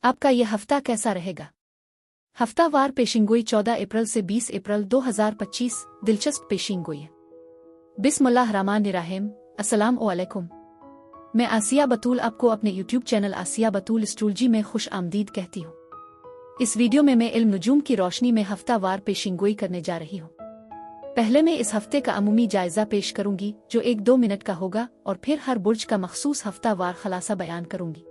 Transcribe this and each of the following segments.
आपका यह हफ्ता कैसा रहेगा? हफ्तावार पेशिंगोई 14 अप्रैल से 20 अप्रैल 2025 दिलचस्प पेशिंगोई है। बिस्मिल्लाहिर्रहमानिर्रहीम। अस्सलाम वालेकुम। मैं आसिया बतूल आपको अपने यूट्यूब चैनल आसिया बतूल एस्ट्रोलॉजी में खुश आमदीद कहती हूँ। इस वीडियो में मैं इल्म नुजूम की रोशनी में हफ्तावार पेशिंगोई करने जा रही हूँ। पहले मैं इस हफ्ते का अमूमी जायजा पेश करूंगी जो 1-2 मिनट का होगा और फिर हर बुर्ज का मखसूस हफ्तावार खलासा बयान करूंगी।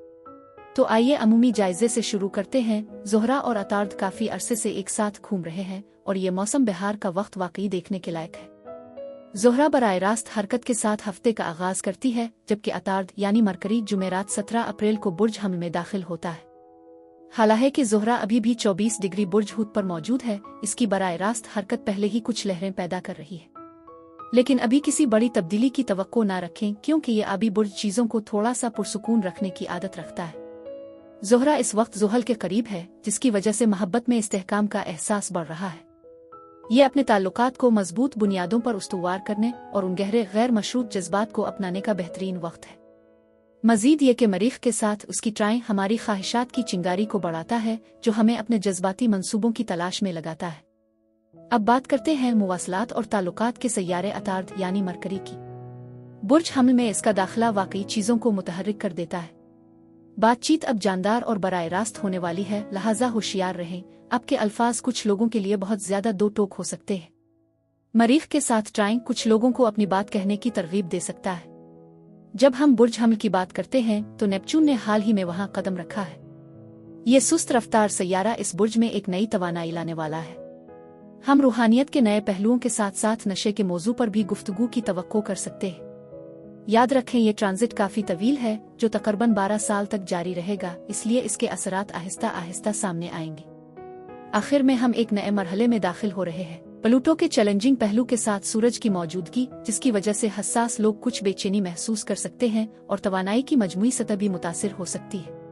तो आइए अमूमी जायजे से शुरू करते हैं। ज़ोहरा और अतार्द काफी अरसे से एक साथ घूम रहे हैं और ये मौसम बहार का वक्त वाकई देखने के लायक है। ज़ोहरा बराह रास्त हरकत के साथ हफ्ते का आगाज करती है, जबकि अतार्द यानी मरकरी जुमेरात 17 अप्रैल को बुर्ज हमल में दाखिल होता है। हालांकि ज़ोहरा अभी भी 24 डिग्री बुर्ज हूत पर मौजूद है, इसकी बराह रास्त हरकत पहले ही कुछ लहरें पैदा कर रही है। लेकिन अभी किसी बड़ी तब्दीली की तवक्को ना रखें, क्योंकि ये आबी बुर्ज चीज़ों को थोड़ा सा पुरसुकून रखने की आदत रखता है। ज़ोहरा इस वक्त ज़ुहल के करीब है, जिसकी वजह से मोहब्बत में इस्तेहकाम का एहसास बढ़ रहा है। ये अपने ताल्लुकात को मजबूत बुनियादों पर उस्तुवार करने और उन गहरे गैर मशरूत जज्बात को अपनाने का बेहतरीन वक्त है। मजीद ये कि मरीख के साथ उसकी ट्राई हमारी ख्वाहिशात की चिंगारी को बढ़ाता है, जो हमें अपने जज्बाती मंसूबों की तलाश में लगाता है। अब बात करते हैं मुवासलात और ताल्लुकात के सैयारे अतार्द यानी मरकरी की। बुर्ज हमल में इसका दाखिला वाकई चीज़ों को मुतहर्रिक कर देता है। बातचीत अब जानदार और बराह रास्त होने वाली है, लिहाजा होशियार रहें। आपके अल्फाज कुछ लोगों के लिए बहुत ज्यादा दो टोक हो सकते हैं। मरीख के साथ ट्राइंग कुछ लोगों को अपनी बात कहने की तरगीब दे सकता है। जब हम बुर्ज हमल की बात करते हैं तो नेपच्यून ने हाल ही में वहां कदम रखा है। ये सुस्त रफ्तार सैयारा इस बुर्ज में एक नई तवानाई लाने वाला है। हम रूहानियत के नए पहलुओं के साथ साथ नशे के मौजू पर भी गुफ्तगू की तवक्को कर सकते हैं। याद रखें, ये ट्रांजिट काफी तवील है, जो तकरीबन 12 साल तक जारी रहेगा, इसलिए इसके असरात आहिस्ता आहिस्ता सामने आएंगे। आखिर में हम एक नए मरहले में दाखिल हो रहे हैं। प्लूटो के चैलेंजिंग पहलू के साथ सूरज की मौजूदगी, जिसकी वजह से हसास लोग कुछ बेचैनी महसूस कर सकते हैं और तवानाई की मजमूई सतह भी मुतासिर हो सकती है।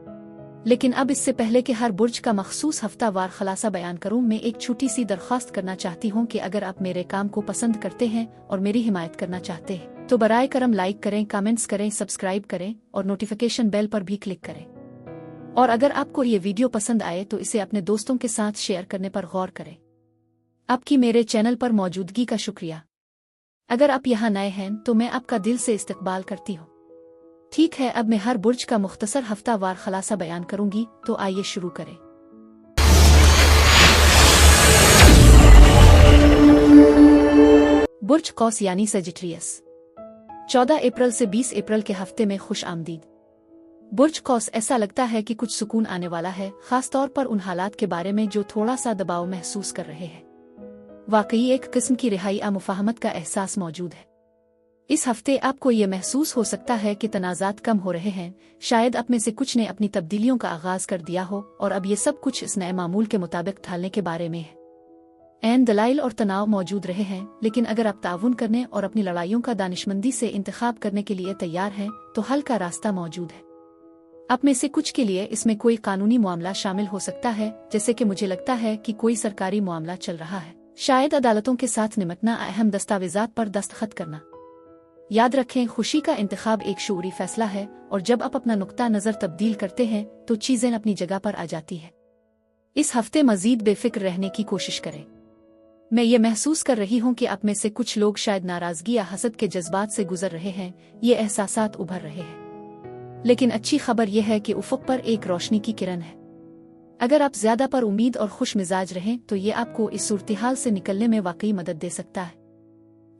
लेकिन अब इससे पहले कि हर बुर्ज का मखसूस हफ्तावार खलासा बयान करूं, मैं एक छोटी सी दरख्वास्त करना चाहती हूं कि अगर आप मेरे काम को पसंद करते हैं और मेरी हिमायत करना चाहते हैं तो बराए करम लाइक करें, कमेंट्स करें, सब्सक्राइब करें और नोटिफिकेशन बेल पर भी क्लिक करें। और अगर आपको ये वीडियो पसंद आए तो इसे अपने दोस्तों के साथ शेयर करने पर गौर करें। आपकी मेरे चैनल पर मौजूदगी का शुक्रिया। अगर आप यहाँ नए हैं तो मैं आपका दिल से इस्तकबाल करती हूँ। ठीक है, अब मैं हर बुर्ज का मुख्तसर हफ्तावार खलासा बयान करूंगी, तो आइए शुरू करें। बुर्ज कौस यानी सेजिटेरियस। 14 अप्रैल से 20 अप्रैल के हफ्ते में खुश आमदीद। बुर्ज कौस ऐसा लगता है कि कुछ सुकून आने वाला है, खास तौर पर उन हालात के बारे में जो थोड़ा सा दबाव महसूस कर रहे हैं। वाकई एक किस्म की रिहाई मुफाहमत का एहसास मौजूद है। इस हफ्ते आपको ये महसूस हो सकता है कि तनाज़ात कम हो रहे हैं। शायद आप में से कुछ ने अपनी तब्दीलियों का आगाज कर दिया हो और अब ये सब कुछ इस नए मामूल के मुताबिक ढालने के बारे में है। ऐन दलाइल और तनाव मौजूद रहे हैं, लेकिन अगर आप ताउन करने और अपनी लड़ाइयों का दानिशमंदी से इंतखाब करने के लिए तैयार हैं तो हल का रास्ता मौजूद है। आप में से कुछ के लिए इसमें कोई कानूनी मामला शामिल हो सकता है, जैसे कि मुझे लगता है कि कोई सरकारी मामला चल रहा है। शायद अदालतों के साथ निमटना, अहम दस्तावेजात पर दस्तखत करना। याद रखें, खुशी का इंतखाब एक शऊरी फैसला है और जब आप अपना नुक्ता नजर तब्दील करते हैं तो चीजें अपनी जगह पर आ जाती है। इस हफ्ते मजीद बेफिक्र रहने की कोशिश करें। मैं ये महसूस कर रही हूँ कि आप में से कुछ लोग शायद नाराजगी या हसद के जज्बात से गुजर रहे हैं। ये एहसासात उभर रहे हैं, लेकिन अच्छी खबर यह है कि उफ़क़ पर एक रोशनी की किरण है। अगर आप ज्यादा पर उम्मीद और खुश मिजाज रहें तो ये आपको इस सूरत-ए-हाल से निकलने में वाकई मदद दे सकता है।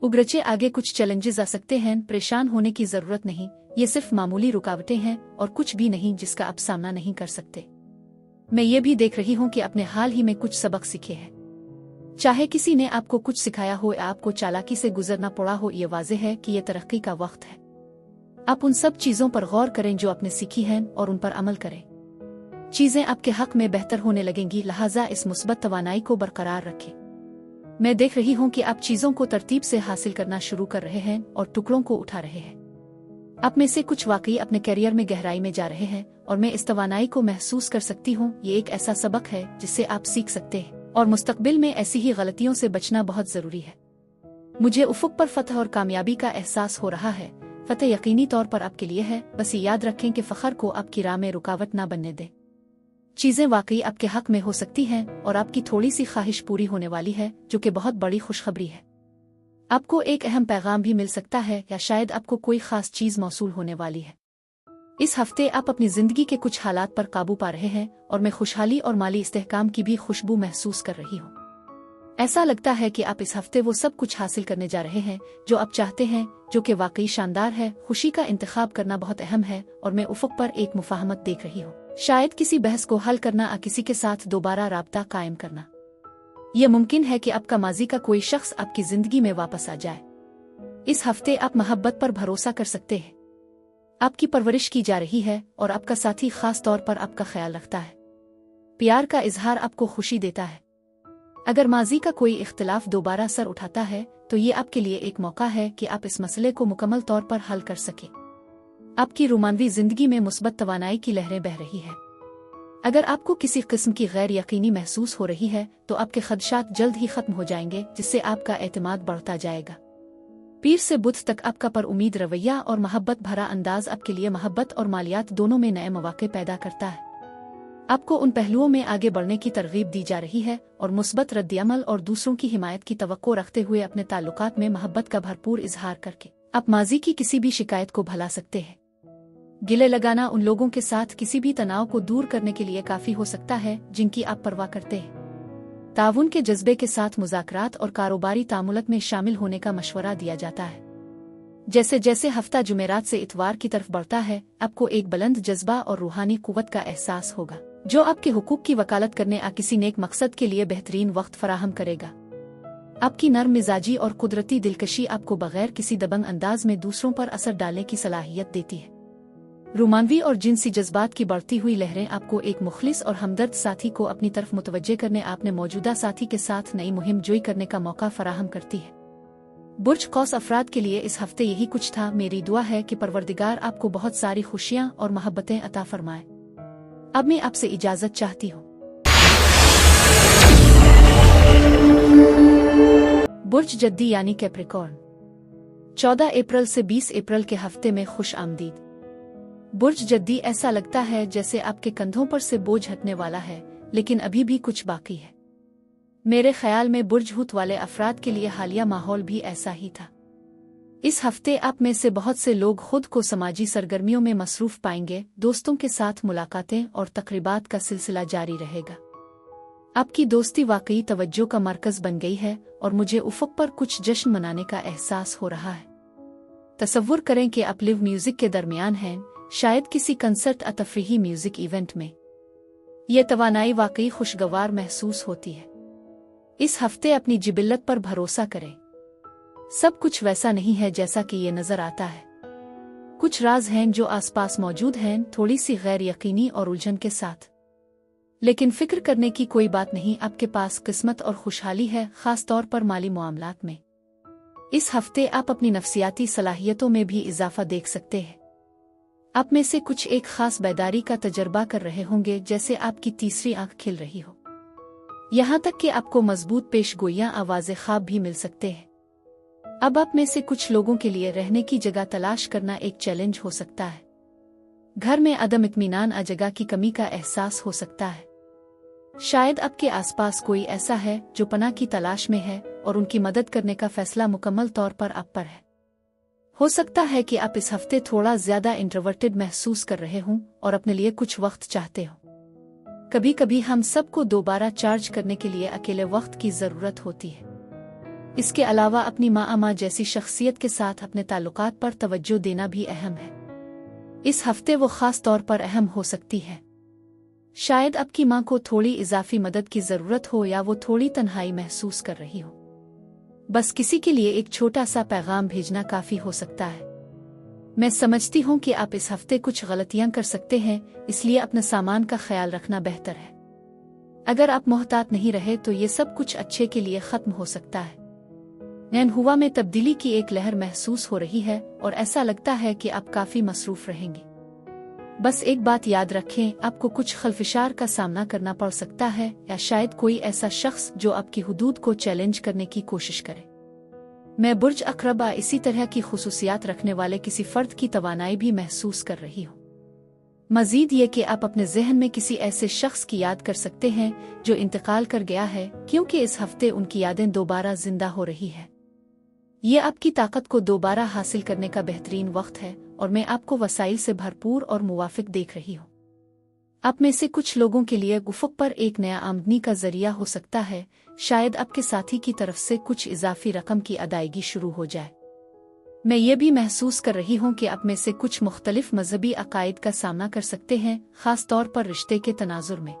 उगरचे आगे कुछ चैलेंजेस आ सकते हैं, परेशान होने की जरूरत नहीं। ये सिर्फ मामूली रुकावटें हैं और कुछ भी नहीं जिसका आप सामना नहीं कर सकते। मैं ये भी देख रही हूँ कि अपने हाल ही में कुछ सबक सीखे हैं। चाहे किसी ने आपको कुछ सिखाया हो या आपको चालाकी से गुजरना पड़ा हो, ये वाज़ेह है कि ये तरक्की का वक्त है। आप उन सब चीज़ों पर गौर करें जो आपने सीखी हैं और उन पर अमल करें। चीज़ें आपके हक में बेहतर होने लगेंगी, लिहाजा इस मुस्बत तवानाई को बरकरार रखें। मैं देख रही हूँ कि आप चीज़ों को तरतीब से हासिल करना शुरू कर रहे हैं और टुकड़ों को उठा रहे हैं। आप में से कुछ वाकई अपने करियर में गहराई में जा रहे हैं और मैं इस तवानाई को महसूस कर सकती हूँ। ये एक ऐसा सबक है जिससे आप सीख सकते हैं और मुस्तकबिल में ऐसी ही गलतियों से बचना बहुत जरूरी है। मुझे उफ़क़ पर फतह और कामयाबी का एहसास हो रहा है। फतह यकीनी तौर पर आपके लिए है, बस ये याद रखें कि फ़ख्र को आपकी राह में रुकावट ना बनने दें। चीजें वाकई आपके हक में हो सकती हैं और आपकी थोड़ी सी ख्वाहिश पूरी होने वाली है, जो कि बहुत बड़ी खुशखबरी है। आपको एक अहम पैगाम भी मिल सकता है या शायद आपको कोई खास चीज मौसूल होने वाली है। इस हफ्ते आप अपनी जिंदगी के कुछ हालात पर काबू पा रहे हैं और मैं खुशहाली और माली इस्तेहकाम की भी खुशबू महसूस कर रही हूँ। ऐसा लगता है कि आप इस हफ्ते वो सब कुछ हासिल करने जा रहे हैं जो आप चाहते हैं, जो कि वाकई शानदार है। खुशी का इंतखाब करना बहुत अहम है और मैं उफ़ुक़ पर एक मुफाहमत देख रही हूँ। शायद किसी बहस को हल करना या किसी के साथ दोबारा राब्ता कायम करना। यह मुमकिन है कि आपका माजी का कोई शख्स आपकी जिंदगी में वापस आ जाए। इस हफ्ते आप मोहब्बत पर भरोसा कर सकते हैं। आपकी परवरिश की जा रही है और आपका साथी खास तौर पर आपका ख्याल रखता है। प्यार का इजहार आपको खुशी देता है। अगर माजी का कोई इख्तिलाफ दोबारा सर उठाता है तो ये आपके लिए एक मौका है कि आप इस मसले को मुकम्मल तौर पर हल कर सकें। आपकी रोमानवी जिंदगी में मुस्बत तवानाई की लहरें बह रही है। अगर आपको किसी किस्म की गैर यकीनी महसूस हो रही है तो आपके खदशात जल्द ही खत्म हो जाएंगे, जिससे आपका एतमाद बढ़ता जाएगा। पीर से बुध तक आपका पर उम्मीद रवैया और मोहब्बत भरा अंदाज आपके लिए मोहब्बत और मालियात दोनों में नए मौके पैदा करता है। आपको उन पहलुओं में आगे बढ़ने की तरगीब दी जा रही है और मुस्बत रद्द-ए-अमल और दूसरों की हिमायत की तवक्को रखते हुए अपने ताल्लुकात में मोहब्बत का भरपूर इजहार करके आप माजी की किसी भी शिकायत को भुला सकते हैं। गिले लगाना उन लोगों के साथ किसी भी तनाव को दूर करने के लिए काफी हो सकता है जिनकी आप परवाह करते हैं। ताउन के जज्बे के साथ मुज़ाकरात और कारोबारी तामुलत में शामिल होने का मशवरा दिया जाता है। जैसे जैसे हफ्ता जुमेरात से इतवार की तरफ बढ़ता है, आपको एक बुलंद जज्बा और रूहानी कुव्वत का एहसास होगा, जो आपके हुकूक की वकालत करने या किसी नेक मकसद के लिए बेहतरीन वक्त फराहम करेगा। आपकी नर्म मिजाजी और कुदरती दिलकशी आपको बगैर किसी दबंग अंदाज में दूसरों पर असर डालने की सलाहियत देती है। रोमानवी और जिनसी जज्बात की बढ़ती हुई लहरें आपको एक मुखलिस और हमदर्द साथी को अपनी तरफ मुतवज्जे करने आपने मौजूदा साथी के साथ नई मुहिम जोई करने का मौका फराहम करती है। बुर्ज कौस अफराद के लिए इस हफ्ते यही कुछ था। मेरी दुआ है कि परवरदिगार आपको बहुत सारी खुशियां और मोहब्बतें अता फरमाए। अब मैं आपसे इजाजत चाहती हूँ। बुर्ज जद्दी यानी कैप्रिकॉर्न, 14 अप्रैल से 20 अप्रैल के हफ्ते में खुश आमदीद। बुर्ज जद्दी, ऐसा लगता है जैसे आपके कंधों पर से बोझ हटने वाला है, लेकिन अभी भी कुछ बाकी है। मेरे ख्याल में बुर्ज हुत वाले अफराद के लिए हालिया माहौल भी ऐसा ही था। इस हफ्ते आप में से बहुत से लोग खुद को समाजी सरगर्मियों में मसरूफ पाएंगे। दोस्तों के साथ मुलाकातें और तकरीबात का सिलसिला जारी रहेगा। आपकी दोस्ती वाकई तवज्जो का मरकज बन गई है और मुझे उफ़ुक़ पर कुछ जश्न मनाने का एहसास हो रहा है। तसव्वुर करें कि आप लिव म्यूजिक के दरमियान हैं, शायद किसी कंसर्ट या तफरीही म्यूजिक इवेंट में। यह तवानाई वाकई खुशगवार महसूस होती है। इस हफ्ते अपनी जिबिल्लत पर भरोसा करें। सब कुछ वैसा नहीं है जैसा कि ये नजर आता है। कुछ राज हैं जो आसपास मौजूद हैं, थोड़ी सी गैर यकीनी और उलझन के साथ। लेकिन फिक्र करने की कोई बात नहीं, आपके पास किस्मत और खुशहाली है, खास तौर पर माली मामलात में। इस हफ्ते आप अपनी नफ्सियाती सलाहियतों में भी इजाफा देख सकते हैं। आप में से कुछ एक खास बेदारी का तजर्बा कर रहे होंगे, जैसे आपकी तीसरी आंख खिल रही हो। यहाँ तक कि आपको मजबूत पेशगोइयां आवाज़े ख्वाब भी मिल सकते हैं। अब आप में से कुछ लोगों के लिए रहने की जगह तलाश करना एक चैलेंज हो सकता है। घर में अदम इत्मीनान या जगह की कमी का एहसास हो सकता है। शायद आपके आसपास कोई ऐसा है जो पनाह की तलाश में है और उनकी मदद करने का फैसला मुकम्मल तौर पर आप पर है। हो सकता है कि आप इस हफ्ते थोड़ा ज्यादा इंट्रोवर्टेड महसूस कर रहे हों और अपने लिए कुछ वक्त चाहते हो। कभी कभी हम सबको दोबारा चार्ज करने के लिए अकेले वक्त की जरूरत होती है। इसके अलावा अपनी माँ जैसी शख्सियत के साथ अपने ताल्लुकात पर तवज्जो देना भी अहम है। इस हफ्ते वो खास तौर पर अहम हो सकती है। शायद आपकी माँ को थोड़ी इजाफी मदद की जरूरत हो या वो थोड़ी तन्हाई महसूस कर रही हो। बस किसी के लिए एक छोटा सा पैगाम भेजना काफी हो सकता है। मैं समझती हूँ कि आप इस हफ्ते कुछ गलतियां कर सकते हैं, इसलिए अपने सामान का ख्याल रखना बेहतर है। अगर आप मोहतात नहीं रहे तो ये सब कुछ अच्छे के लिए खत्म हो सकता है। नैन हुआ में तब्दीली की एक लहर महसूस हो रही है और ऐसा लगता है कि आप काफी मसरूफ रहेंगे। बस एक बात याद रखें, आपको कुछ खलफिशार का सामना करना पड़ सकता है या शायद कोई ऐसा शख्स जो आपकी हुदूद को चैलेंज करने की कोशिश करे। मैं बुर्ज अक़रब इसी तरह की खुसूसियात रखने वाले किसी फर्द की तवानाई भी महसूस कर रही हूँ। मजीद ये कि आप अपने जहन में किसी ऐसे शख्स की याद कर सकते हैं जो इंतकाल कर गया है, क्योंकि इस हफ्ते उनकी यादें दोबारा जिंदा हो रही है। ये आपकी ताकत को दोबारा हासिल करने का बेहतरीन वक्त है और मैं आपको वसाइल से भरपूर और मुवाफिक देख रही हूँ। आप में से कुछ लोगों के लिए उफ़ुक़ पर एक नया आमदनी का जरिया हो सकता है। शायद आपके साथी की तरफ से कुछ इजाफी रकम की अदायगी शुरू हो जाए। मैं ये भी महसूस कर रही हूँ कि आप में से कुछ मुख्तलिफ मजहबी अकायद का सामना कर सकते हैं, ख़ास तौर पर रिश्ते के तनाजुर में।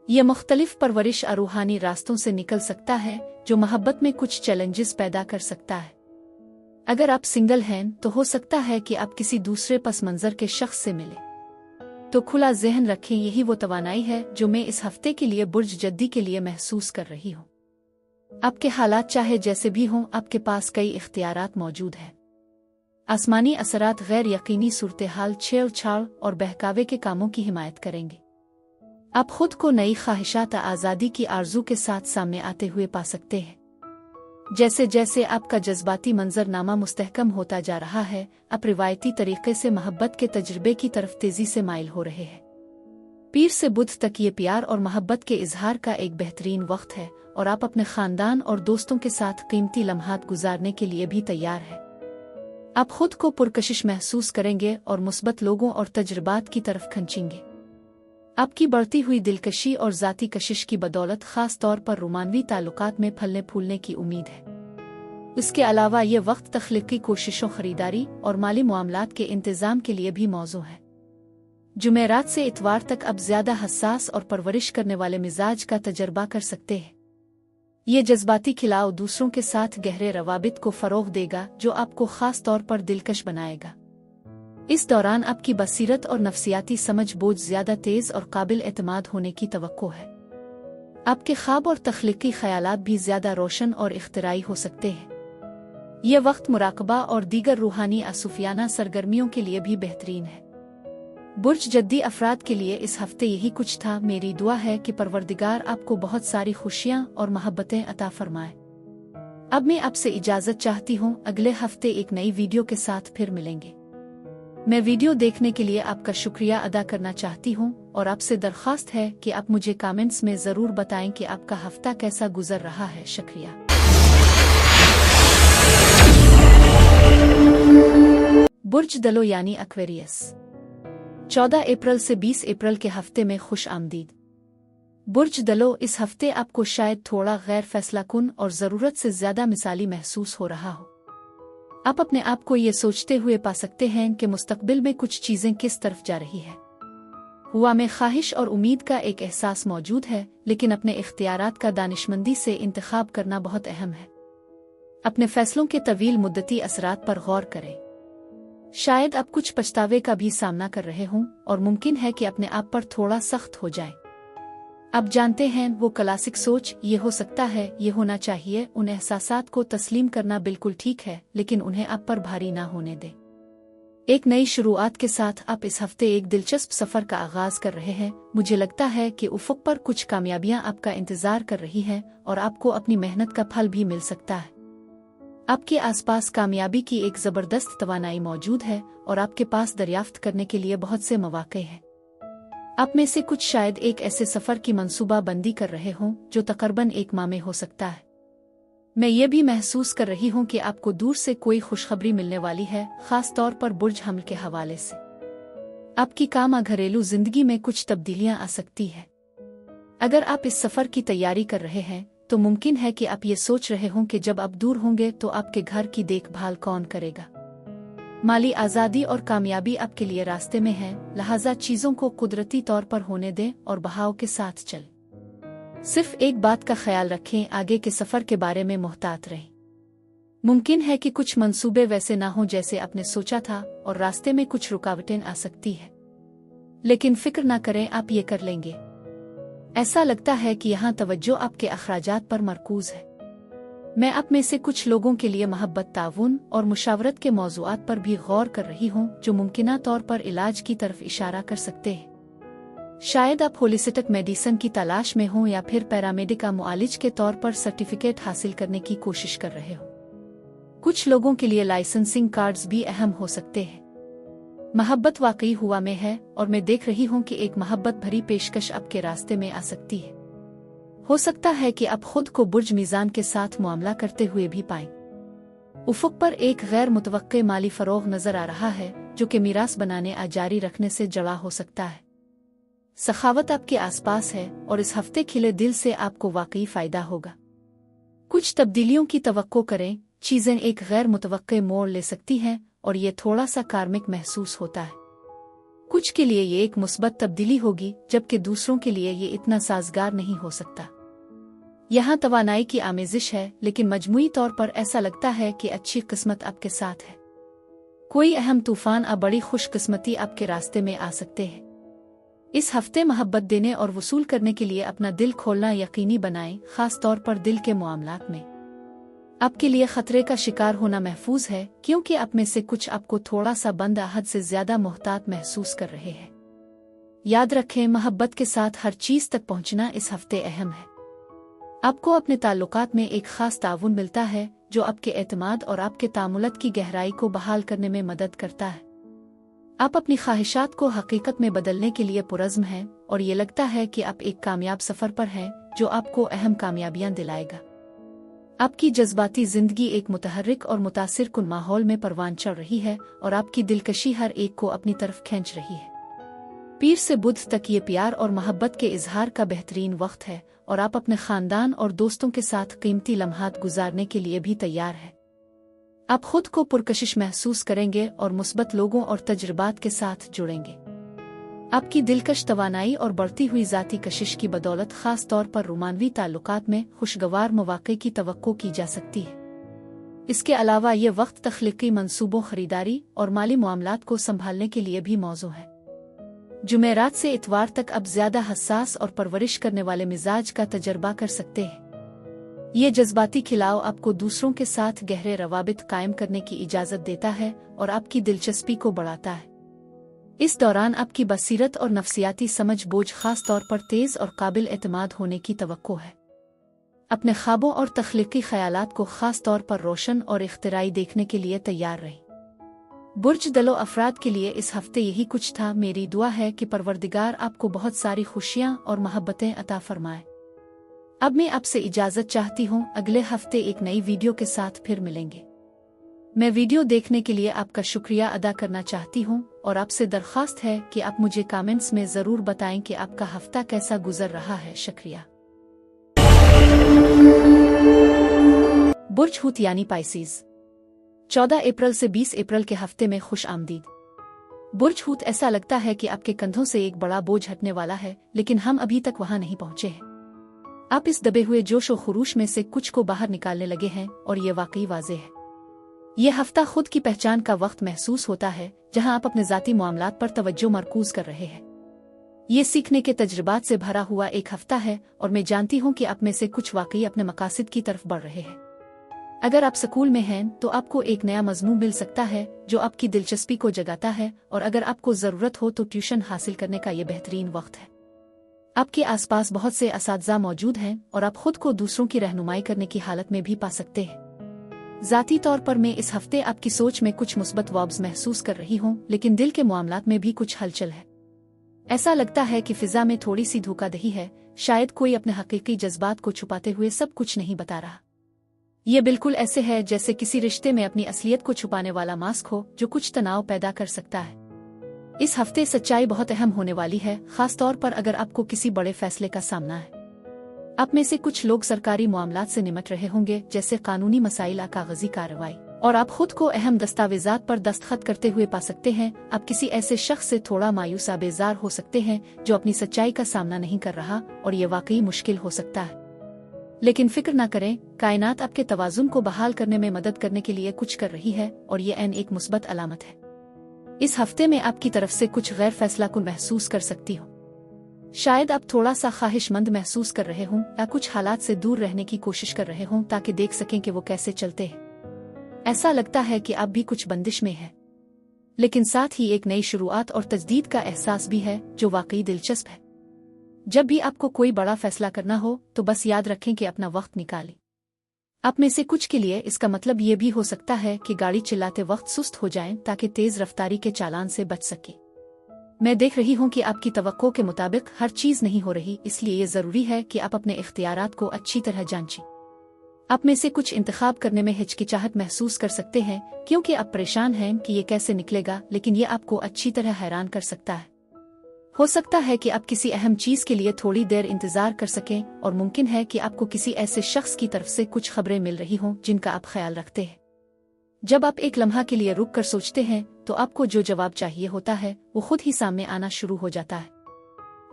ये मुख्तलिफ परवरिश और रूहानी रास्तों से निकल सकता है, जो मोहब्बत में कुछ चैलेंजेस पैदा कर सकता है। अगर आप सिंगल हैं तो हो सकता है कि आप किसी दूसरे पस मंज़र के शख्स से मिलें। तो खुला ज़हन रखें, यही वो तवानाई है जो मैं इस हफ्ते के लिए बुर्ज जद्दी के लिए महसूस कर रही हूँ। आपके हालात चाहे जैसे भी हों, आपके पास कई इख्तियारात मौजूद हैं। आसमानी असरात गैर यकीनी सूरत-ए-हाल, छेड़छाड़ और बहकावे के कामों की हिमायत करेंगे। आप खुद को नई ख्वाहिशात आज़ादी की आरज़ू के साथ सामने आते हुए पा सकते हैं। जैसे जैसे आपका जज्बाती मंजरनामा मुस्तहकम होता जा रहा है, आप रिवायती तरीके से मोहब्बत के तजुर्बे की तरफ तेजी से माइल हो रहे हैं। पीर से बुद्ध तक ये प्यार और मोहब्बत के इजहार का एक बेहतरीन वक्त है और आप अपने खानदान और दोस्तों के साथ कीमती लम्हात गुजारने के लिए भी तैयार हैं। आप खुद को पुरकशिश महसूस करेंगे और मुस्बत लोगों और तजुर्बात की तरफ खींचेंगे। आपकी बढ़ती हुई दिलकशी और ज़ाती कशिश की बदौलत ख़ास तौर पर रोमानवी ताल्लुकात में फलने फूलने की उम्मीद है। इसके अलावा ये वक्त तख्लीकी कोशिशों, खरीदारी और माली मामलात के इंतज़ाम के लिए भी मौजू है। जुमेरात से इतवार तक अब ज़्यादा हसास और परवरिश करने वाले मिजाज का तजर्बा कर सकते हैं। ये जज्बाती खिलाव दूसरों के साथ गहरे रवाबित को फ़रोग़ देगा, जो आपको ख़ास तौर पर दिलकश बनाएगा। इस दौरान आपकी बसीरत और नफ्सियाती समझ बोझ ज़्यादा तेज़ और काबिल एतमाद होने की तवक्को है। आपके ख्वाब और तख्लीकी ख़यालात भी ज़्यादा रोशन और इख्तिराई हो सकते हैं। यह वक्त मुराकबा और दीगर रूहानी आसूफियाना सरगर्मियों के लिए भी बेहतरीन है। बुर्ज जद्दी अफराद के लिए इस हफ्ते यही कुछ था। मेरी दुआ है कि परवरदिगार आपको बहुत सारी खुशियाँ और मोहब्बतें अता फरमाए। अब मैं आपसे इजाज़त चाहती हूँ। अगले हफ्ते एक नई वीडियो के साथ फिर मिलेंगे। मैं वीडियो देखने के लिए आपका शुक्रिया अदा करना चाहती हूँ और आपसे दरख्वास्त है कि आप मुझे कमेंट्स में ज़रूर बताएं कि आपका हफ्ता कैसा गुजर रहा है। शुक्रिया। बुर्ज दलो यानी एक्वेरियस, 14 अप्रैल से 20 अप्रैल के हफ्ते में खुश आमदीद। बुर्ज दलो, इस हफ्ते आपको शायद थोड़ा गैर फैसलाकुन और ज़रूरत से ज़्यादा मिसाली महसूस हो रहा हो। आप अपने आप को ये सोचते हुए पा सकते हैं कि मुस्तकबिल में कुछ चीज़ें किस तरफ जा रही है। हुआ में ख्वाहिश और उम्मीद का एक एहसास मौजूद है, लेकिन अपने इख्तियारात का दानिशमंदी से इंतखाब करना बहुत अहम है। अपने फैसलों के तवील मुद्दती असरात पर गौर करें। शायद आप कुछ पछतावे का भी सामना कर रहे हों और मुमकिन है कि अपने आप पर थोड़ा सख्त हो जाए। आप जानते हैं, वो क्लासिक सोच, ये हो सकता है, ये होना चाहिए। उन एहसासात को तस्लीम करना बिल्कुल ठीक है, लेकिन उन्हें आप पर भारी ना होने दें। एक नई शुरुआत के साथ आप इस हफ्ते एक दिलचस्प सफ़र का आगाज कर रहे हैं। मुझे लगता है कि उफ़ुक़ पर कुछ कामयाबियां आपका इंतज़ार कर रही हैं और आपको अपनी मेहनत का फल भी मिल सकता है। आपके आसपास कामयाबी की एक ज़बरदस्त तवानाई मौजूद है और आपके पास दरियाफ्त करने के लिए बहुत से मौक़े हैं। आप में से कुछ शायद एक ऐसे सफ़र की मंसूबा बंदी कर रहे हों जो तकरीबन 1 माह में हो सकता है। मैं ये भी महसूस कर रही हूँ कि आपको दूर से कोई खुशखबरी मिलने वाली है, ख़ास तौर पर बुर्ज हमल के हवाले से। आपकी काम घरेलू ज़िंदगी में कुछ तब्दीलियाँ आ सकती है। अगर आप इस सफ़र की तैयारी कर रहे हैं तो मुमकिन है कि आप ये सोच रहे हों कि जब आप दूर होंगे तो आपके घर की देखभाल कौन करेगा। माली आज़ादी और कामयाबी आपके लिए रास्ते में है, लिहाजा चीज़ों को कुदरती तौर पर होने दें और बहाव के साथ चल। सिर्फ एक बात का ख्याल रखें, आगे के सफ़र के बारे में मुहतात रहें। मुमकिन है कि कुछ मंसूबे वैसे ना हों जैसे आपने सोचा था और रास्ते में कुछ रुकावटें आ सकती है, लेकिन फिक्र ना करें, आप ये कर लेंगे। ऐसा लगता है कि यहाँ तवज्जो आपके अखराजात पर मरकूज है। मैं आप में से कुछ लोगों के लिए मोहब्बत, ताउन और मुशावरत के मौज़ूआत पर भी गौर कर रही हूँ, जो मुमकिना तौर पर इलाज की तरफ इशारा कर सकते हैं। शायद आप होलिस्टिक मेडिसिन की तलाश में हों या फिर पैरामेडिक मुआलिज के तौर पर सर्टिफिकेट हासिल करने की कोशिश कर रहे हो। कुछ लोगों के लिए लाइसेंसिंग कार्ड्स भी अहम हो सकते हैं। मोहब्बत वाकई हुआ में है और मैं देख रही हूँ कि एक मोहब्बत भरी पेशकश आपके रास्ते में आ सकती है। हो सकता है कि आप खुद को बुर्ज मीज़ान के साथ मुआमला करते हुए भी पाएं। उफ़ुक़ पर एक गैर मुतवक्के माली फ़रोग़ नज़र आ रहा है जो कि मीरास बनाने या जारी रखने से जुड़ा हो सकता है। सखावत आपके आसपास है और इस हफ्ते खिले दिल से आपको वाकई फ़ायदा होगा। कुछ तब्दीलियों की तवक्को करें, चीज़ें एक गैर मुतवक्के मोड़ ले सकती हैं और ये थोड़ा सा कार्मिक महसूस होता है। कुछ के लिए ये एक मुस्बत तब्दीली होगी जबकि दूसरों के लिए ये इतना साजगार नहीं हो सकता। यहाँ तवानाई की आमेजिश है लेकिन मजमूई तौर पर ऐसा लगता है कि अच्छी किस्मत आपके साथ है। कोई अहम तूफान या बड़ी खुशकिस्मती आपके रास्ते में आ सकते हैं। इस हफ्ते मोहब्बत देने और वसूल करने के लिए अपना दिल खोलना यकीनी बनाएं, खास तौर पर दिल के मामलात में। आपके लिए खतरे का शिकार होना महफूज है क्योंकि आप में से कुछ आपको थोड़ा सा बंद हद से ज्यादा मोहतात महसूस कर रहे हैं। याद रखें, मोहब्बत के साथ हर चीज तक पहुंचना इस हफ्ते अहम है। आपको अपने ताल्लुकात में एक खास ताउन मिलता है जो आपके एतमाद और आपके तामुलत की गहराई को बहाल करने में मदद करता है। आप अपनी ख्वाहिशात को हकीकत में बदलने के लिए पुरज़्म हैं और ये लगता है कि आप एक कामयाब सफ़र पर हैं जो आपको अहम कामयाबियां दिलाएगा। आपकी जज्बाती जिंदगी एक मुतहर्रिक और मुतासिर कुन माहौल में परवान चढ़ रही है और आपकी दिलकशी हर एक को अपनी तरफ खींच रही है। पीर से बुध तक ये प्यार और मोहब्बत के इजहार का बेहतरीन वक्त है और आप अपने खानदान और दोस्तों के साथ कीमती लम्हात गुजारने के लिए भी तैयार हैं। आप खुद को पुरकशिश महसूस करेंगे और मुस्बत लोगों और तजुर्बात के साथ जुड़ेंगे। आपकी दिलकश तवानाई और बढ़ती हुई ज़ाती कशिश की बदौलत खास तौर पर रोमानवी ताल्लुकात में खुशगवार मौक़े की तवक्को की जा सकती है। इसके अलावा ये वक्त तख्लीकी मंसूबों, खरीदारी और माली मामलात को संभालने के लिए भी मौजू है। जुमेरात से इतवार तक अब ज्यादा हसास और परवरिश करने वाले मिजाज का तजर्बा कर सकते हैं। ये जज्बाती खिलाव आपको दूसरों के साथ गहरे रवाबित कायम करने की इजाज़त देता है और आपकी दिलचस्पी को बढ़ाता है। इस दौरान आपकी बसीरत और नफसियाती समझ बोझ खास तौर पर तेज और काबिल एतमाद होने की तवक्को है। अपने ख्वाबों और तख्लीकी ख्यालात को खास तौर पर रोशन और इख्तिराई देखने के लिए तैयार रहें। बुर्ज दलो अफराद के लिए इस हफ्ते यही कुछ था। मेरी दुआ है कि परवरदिगार आपको बहुत सारी खुशियां और मोहब्बतें अता फरमाए। अब मैं आपसे इजाजत चाहती हूँ। अगले हफ्ते एक नई वीडियो के साथ फिर मिलेंगे। मैं वीडियो देखने के लिए आपका शुक्रिया अदा करना चाहती हूँ और आपसे दरख्वास्त है कि आप मुझे कमेंट्स में जरूर बताएं कि आपका हफ्ता कैसा गुजर रहा है। शुक्रिया। बुर्ज हूत यानी पाइसीज, 14 अप्रैल से 20 अप्रैल के हफ्ते में खुश आमदीद। बुर्ज हूत, ऐसा लगता है कि आपके कंधों से एक बड़ा बोझ हटने वाला है, लेकिन हम अभी तक वहां नहीं पहुंचे हैं। आप इस दबे हुए जोश और खरूश में से कुछ को बाहर निकालने लगे हैं और ये वाकई वाज़ेह है। ये हफ्ता खुद की पहचान का वक्त महसूस होता है, जहां आप अपने ज़ाती मामलात पर तवज्जो मरकूज कर रहे हैं। ये सीखने के तजुर्बात से भरा हुआ एक हफ्ता है और मैं जानती हूँ कि आप में से कुछ वाकई अपने मकासद की तरफ बढ़ रहे हैं। अगर आप स्कूल में हैं तो आपको एक नया मजमून मिल सकता है जो आपकी दिलचस्पी को जगाता है, और अगर आपको ज़रूरत हो तो ट्यूशन हासिल करने का ये बेहतरीन वक्त है। आपके आसपास बहुत से असातिज़ा मौजूद हैं और आप खुद को दूसरों की रहनुमाई करने की हालत में भी पा सकते हैं। ज़ाती तौर पर मैं इस हफ्ते आपकी सोच में कुछ मुस्बत वाब्स महसूस कर रही हूँ, लेकिन दिल के मामलात में भी कुछ हलचल है। ऐसा लगता है कि फिजा में थोड़ी सी धोखाधड़ी है। शायद कोई अपने हकीकी जज्बात को छुपाते हुए सब कुछ नहीं बता रहा। ये बिल्कुल ऐसे है जैसे किसी रिश्ते में अपनी असलियत को छुपाने वाला मास्क हो जो कुछ तनाव पैदा कर सकता है। इस हफ्ते सच्चाई बहुत अहम होने वाली है, खास तौर पर अगर आपको किसी बड़े फैसले का सामना है। आप में से कुछ लोग सरकारी मामलात से निमट रहे होंगे, जैसे कानूनी मसाइल या कागजी कार्रवाई, और आप खुद को अहम दस्तावेजात पर दस्तखत करते हुए पा सकते हैं। आप किसी ऐसे शख्स से थोड़ा मायूस या बेजार हो सकते हैं जो अपनी सच्चाई का सामना नहीं कर रहा, और ये वाकई मुश्किल हो सकता है। लेकिन फिक्र ना करें, कायनात आपके तवाज़ुन को बहाल करने में मदद करने के लिए कुछ कर रही है और ये एक मुस्बत अलामत है। इस हफ्ते में आपकी तरफ से कुछ गैर फैसला कुन महसूस कर सकती हो। शायद आप थोड़ा सा ख्वाहिशमंद महसूस कर रहे हों या कुछ हालात से दूर रहने की कोशिश कर रहे हों ताकि देख सकें कि वो कैसे चलते हैं। ऐसा लगता है कि आप भी कुछ बंदिश में हैं, लेकिन साथ ही एक नई शुरुआत और तजदीद का एहसास भी है जो वाकई दिलचस्प है। जब भी आपको कोई बड़ा फैसला करना हो तो बस याद रखें कि अपना वक्त निकालें। आप में से कुछ के लिए इसका मतलब ये भी हो सकता है कि गाड़ी चलाते वक्त सुस्त हो जाएं ताकि तेज रफ्तारी के चालान से बच सके। मैं देख रही हूँ कि आपकी तवक्को के मुताबिक हर चीज नहीं हो रही, इसलिए ये जरूरी है कि आप अपने इख्तियारात को अच्छी तरह जांचें। आप में से कुछ इंतखाब करने में हिचकिचाहट महसूस कर सकते हैं क्योंकि आप परेशान हैं कि ये कैसे निकलेगा, लेकिन ये आपको अच्छी तरह हैरान कर सकता है। हो सकता है कि आप किसी अहम चीज के लिए थोड़ी देर इंतजार कर सकें और मुमकिन है कि आपको किसी ऐसे शख्स की तरफ से कुछ खबरें मिल रही हों जिनका आप ख्याल रखते हैं। जब आप एक लम्हा के लिए रुक कर सोचते हैं तो आपको जो जवाब चाहिए होता है वो खुद ही सामने आना शुरू हो जाता है।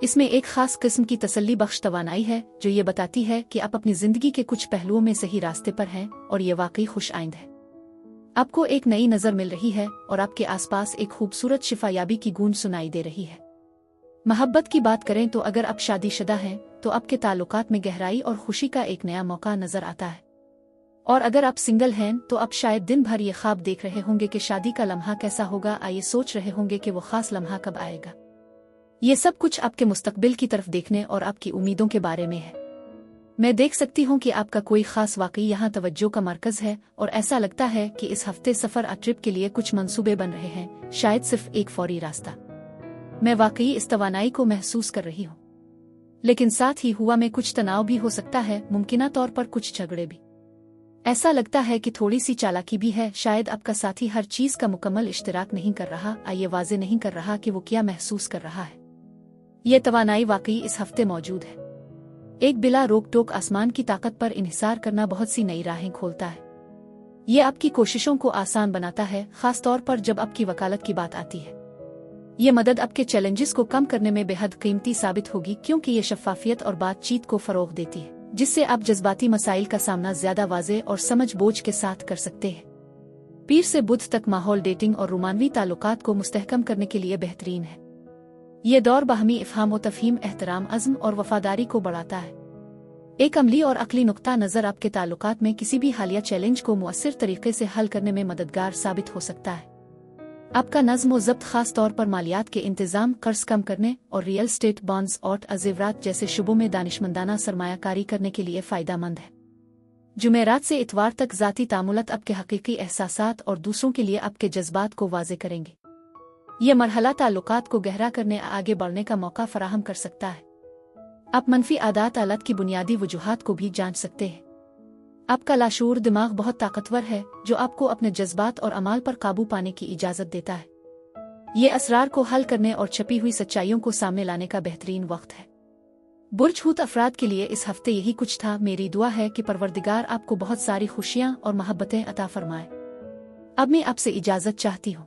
इसमें एक खास किस्म की तसल्ली बख्श तवानाई है जो ये बताती है कि आप अपनी जिंदगी के कुछ पहलुओं में सही रास्ते पर हैं और ये वाकई खुशआइंद है। आपको एक नई नज़र मिल रही है और आपके आसपास एक खूबसूरत शिफायाबी की गूंज सुनाई दे रही है। मोहब्बत की बात करें तो अगर आप शादीशुदा हैं तो आपके ताल्लुकात में गहराई और खुशी का एक नया मौका नजर आता है, और अगर आप सिंगल हैं तो आप शायद दिन भर ये ख्वाब देख रहे होंगे कि शादी का लम्हा कैसा होगा, आइए सोच रहे होंगे कि वो खास लम्हा कब आएगा। ये सब कुछ आपके मुस्तकबिल की तरफ देखने और आपकी उम्मीदों के बारे में है। मैं देख सकती हूँ कि आपका कोई खास वाकई यहाँ तवज्जो का मरकज है और ऐसा लगता है कि इस हफ्ते सफर ट्रिप के लिए कुछ मंसूबे बन रहे हैं, शायद सिर्फ एक फौरी रास्ता। मैं वाकई इस तवानाई को महसूस कर रही हूँ, लेकिन साथ ही हुआ में कुछ तनाव भी हो सकता है, मुमकिना तौर पर कुछ झगड़े भी। ऐसा लगता है कि थोड़ी सी चालाकी भी है, शायद आपका साथी हर चीज का मुकम्मल इश्तिराक नहीं कर रहा, ये वाजे नहीं कर रहा कि वो क्या महसूस कर रहा है। ये तवानाई वाकई इस हफ्ते मौजूद है। एक बिला रोक टोक आसमान की ताकत पर इन्हिसार करना बहुत सी नई राहें खोलता है। ये आपकी कोशिशों को आसान बनाता है, खास तौर पर जब आपकी वकालत की बात आती है। ये मदद आपके चैलेंजेस को कम करने में बेहद कीमती साबित होगी क्योंकि ये शफाफियत और बातचीत को फरोग देती है, जिससे आप जज्बाती मसाइल का सामना ज्यादा वाज़े और समझ बोझ के साथ कर सकते हैं। पीर से बुध तक माहौल डेटिंग और रोमानवी ताल्लुकात को मुस्तहकम करने के लिए बेहतरीन है। ये दौर बाहमी इफ़हाम व तफहीम, एहतराम, अज़्म और वफादारी को बढ़ाता है। एक अमली और अक्ली नुक्ता नज़र आपके ताल्लुकात में किसी भी हालिया चैलेंज को मुअस्सिर तरीके से हल करने में मददगार साबित हो सकता है। आपका नज़्म व ज़ब्त खास तौर पर मालियात के इंतज़ाम, कर्ज कम करने और रियल स्टेट, बॉन्ड्स और अज़ेवरात जैसे शुबों में दानिशमंदाना सरमायाकारी करने के लिए फ़ायदेमंद है। जुमेरात से इतवार तक ज़ाती तामुलत आपके हकीकी एहसासात और दूसरों के लिए आपके जज्बात को वाज़े करेंगे। ये मरहला ताल्लुकात को गहरा करने, आगे बढ़ने का मौका फराहम कर सकता है। आप मनफी आदात आलत की बुनियादी वजूहात को भी जांच सकते हैं। आपका लाशूर दिमाग बहुत ताकतवर है जो आपको अपने जज्बात और अमाल पर काबू पाने की इजाज़त देता है। ये असरार को हल करने और छपी हुई सच्चाइयों को सामने लाने का बेहतरीन वक्त है। बुर्ज हूत अफराद के लिए इस हफ्ते यही कुछ था। मेरी दुआ है कि परवरदिगार आपको बहुत सारी खुशियाँ और मोहब्बतें अता फरमाए। अब मैं आपसे इजाज़त चाहती हूँ।